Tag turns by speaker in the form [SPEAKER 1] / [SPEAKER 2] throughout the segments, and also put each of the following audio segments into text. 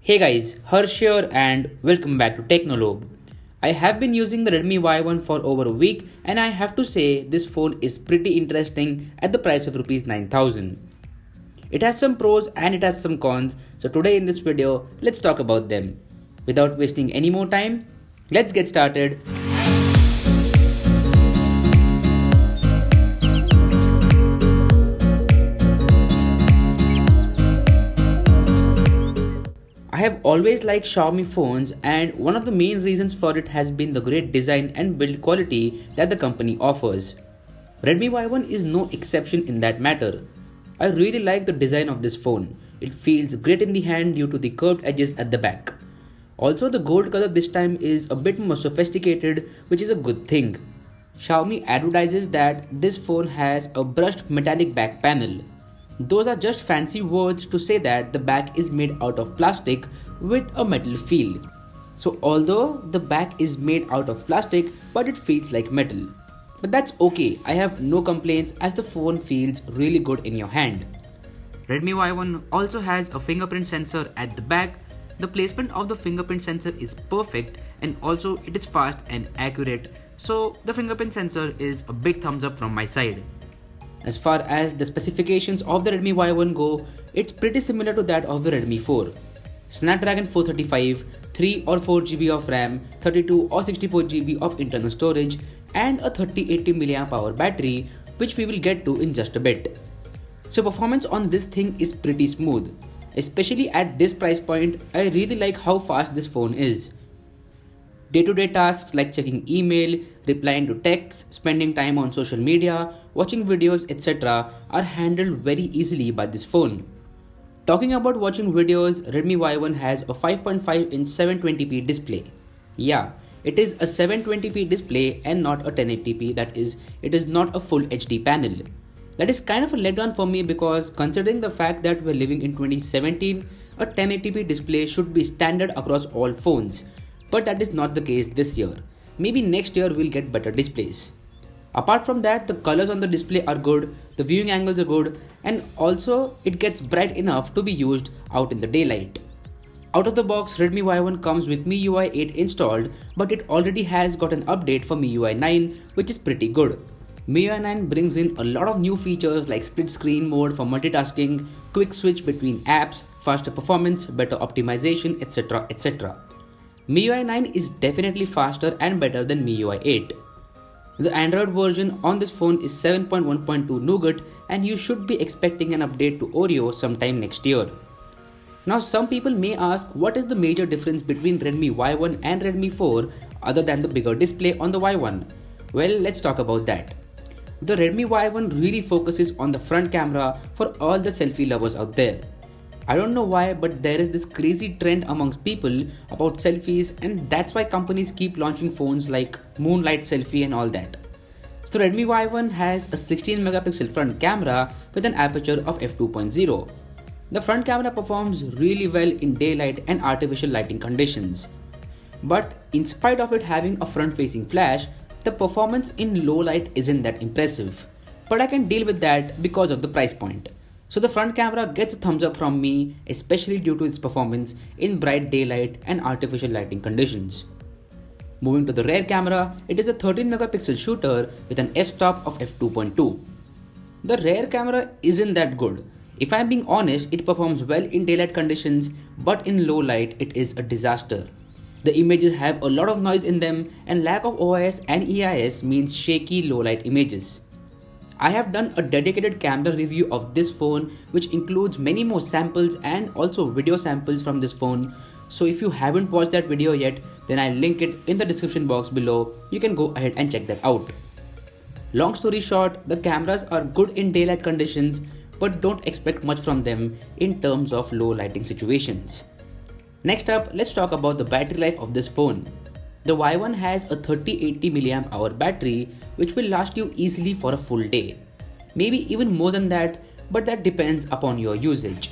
[SPEAKER 1] Hey guys, Harsh here and welcome back to Technolobe. I have been using the Redmi Y1 for over a week and I have to say this phone is pretty interesting at the price of Rs 9000. It has some pros and it has some cons, so today in this video, let's talk about them. Without wasting any more time, let's get started. I have always liked Xiaomi phones and one of the main reasons for it has been the great design and build quality that the company offers. Redmi Y1 is no exception in that matter. I really like the design of this phone. It feels great in the hand due to the curved edges at the back. Also, the gold color this time is a bit more sophisticated, which is a good thing. Xiaomi advertises that this phone has a brushed metallic back panel. Those are just fancy words to say that the back is made out of plastic with a metal feel. So although the back is made out of plastic, but it feels like metal. But that's okay, I have no complaints as the phone feels really good in your hand. Redmi Y1 also has a fingerprint sensor at the back. The placement of the fingerprint sensor is perfect and also it is fast and accurate. So the fingerprint sensor is a big thumbs up from my side. As far as the specifications of the Redmi Y1 go, it's pretty similar to that of the Redmi 4. Snapdragon 435, 3 or 4 GB of RAM, 32 or 64 GB of internal storage and a 3080 mAh battery, which we will get to in just a bit. So performance on this thing is pretty smooth. Especially at this price point, I really like how fast this phone is. Day-to-day tasks like checking email, replying to texts, spending time on social media, watching videos, etc. are handled very easily by this phone. Talking about watching videos, Redmi Y1 has a 5.5-inch 720p display. Yeah, it is a 720p display and not a 1080p, that is, it is not a full HD panel. That is kind of a letdown for me because considering the fact that we're living in 2017, a 1080p display should be standard across all phones. But that is not the case this year. Maybe next year we'll get better displays. Apart from that, the colors on the display are good, the viewing angles are good, and also it gets bright enough to be used out in the daylight. Out of the box, Redmi Y1 comes with MIUI 8 installed, but it already has got an update for MIUI 9, which is pretty good. MIUI 9 brings in a lot of new features like split screen mode for multitasking, quick switch between apps, faster performance, better optimization, etc. etc. MIUI 9 is definitely faster and better than MIUI 8. The Android version on this phone is 7.1.2 Nougat and you should be expecting an update to Oreo sometime next year. Now some people may ask what is the major difference between Redmi Y1 and Redmi 4 other than the bigger display on the Y1? Well, let's talk about that. The Redmi Y1 really focuses on the front camera for all the selfie lovers out there. I don't know why, but there is this crazy trend amongst people about selfies and that's why companies keep launching phones like Moonlight Selfie and all that. So Redmi Y1 has a 16 megapixel front camera with an aperture of f2.0. The front camera performs really well in daylight and artificial lighting conditions. But in spite of it having a front facing flash, the performance in low light isn't that impressive. But I can deal with that because of the price point. So the front camera gets a thumbs up from me, especially due to its performance in bright daylight and artificial lighting conditions. Moving to the rear camera, it is a 13 megapixel shooter with an f-stop of f2.2. The rear camera isn't that good. If I'm being honest, it performs well in daylight conditions, but in low light it is a disaster. The images have a lot of noise in them and lack of OIS and EIS means shaky low light images. I have done a dedicated camera review of this phone which includes many more samples and also video samples from this phone. So if you haven't watched that video yet, then I'll link it in the description box below. You can go ahead and check that out. Long story short, the cameras are good in daylight conditions, but don't expect much from them in terms of low lighting situations. Next up, let's talk about the battery life of this phone. The Y1 has a 3080 mAh battery which will last you easily for a full day. Maybe even more than that, but that depends upon your usage.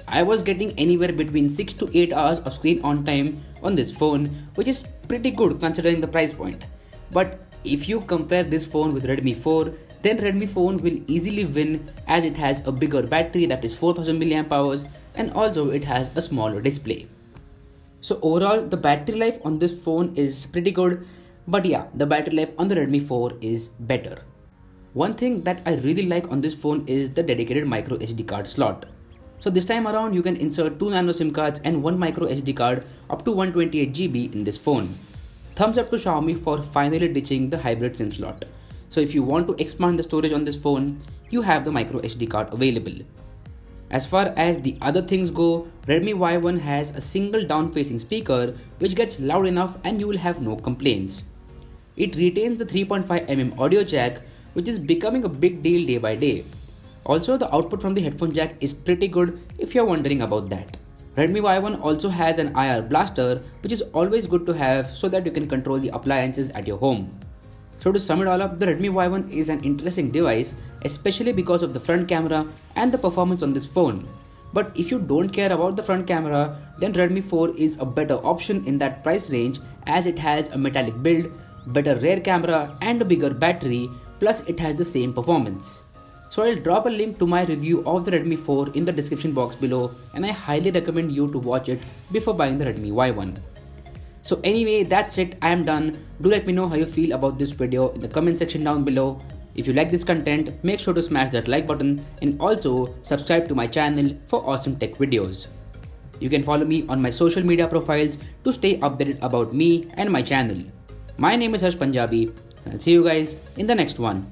[SPEAKER 1] I was getting anywhere between 6 to 8 hours of screen on time on this phone, which is pretty good considering the price point. But if you compare this phone with Redmi 4, then Redmi phone will easily win as it has a bigger battery that is 4000 mAh and also it has a smaller display. So overall, the battery life on this phone is pretty good, but yeah, the battery life on the Redmi 4 is better. One thing that I really like on this phone is the dedicated micro SD card slot. So this time around, you can insert 2 nano SIM cards and 1 micro SD card up to 128 GB in this phone. Thumbs up to Xiaomi for finally ditching the hybrid SIM slot. So if you want to expand the storage on this phone, you have the micro SD card available. As far as the other things go, Redmi Y1 has a single down-facing speaker which gets loud enough and you will have no complaints. It retains the 3.5mm audio jack, which is becoming a big deal day by day. Also, the output from the headphone jack is pretty good if you're wondering about that. Redmi Y1 also has an IR blaster, which is always good to have so that you can control the appliances at your home. So to sum it all up, the Redmi Y1 is an interesting device, especially because of the front camera and the performance on this phone. But if you don't care about the front camera, then Redmi 4 is a better option in that price range, as it has a metallic build, better rear camera and a bigger battery, plus it has the same performance. So I'll drop a link to my review of the Redmi 4 in the description box below, and I highly recommend you to watch it before buying the Redmi Y1. So anyway, that's it, I am done. Do let me know how you feel about this video in the comment section down below. If you like this content, make sure to smash that like button and also subscribe to my channel for awesome tech videos. You can follow me on my social media profiles to stay updated about me and my channel. My name is Harsh Punjabi, and I'll see you guys in the next one.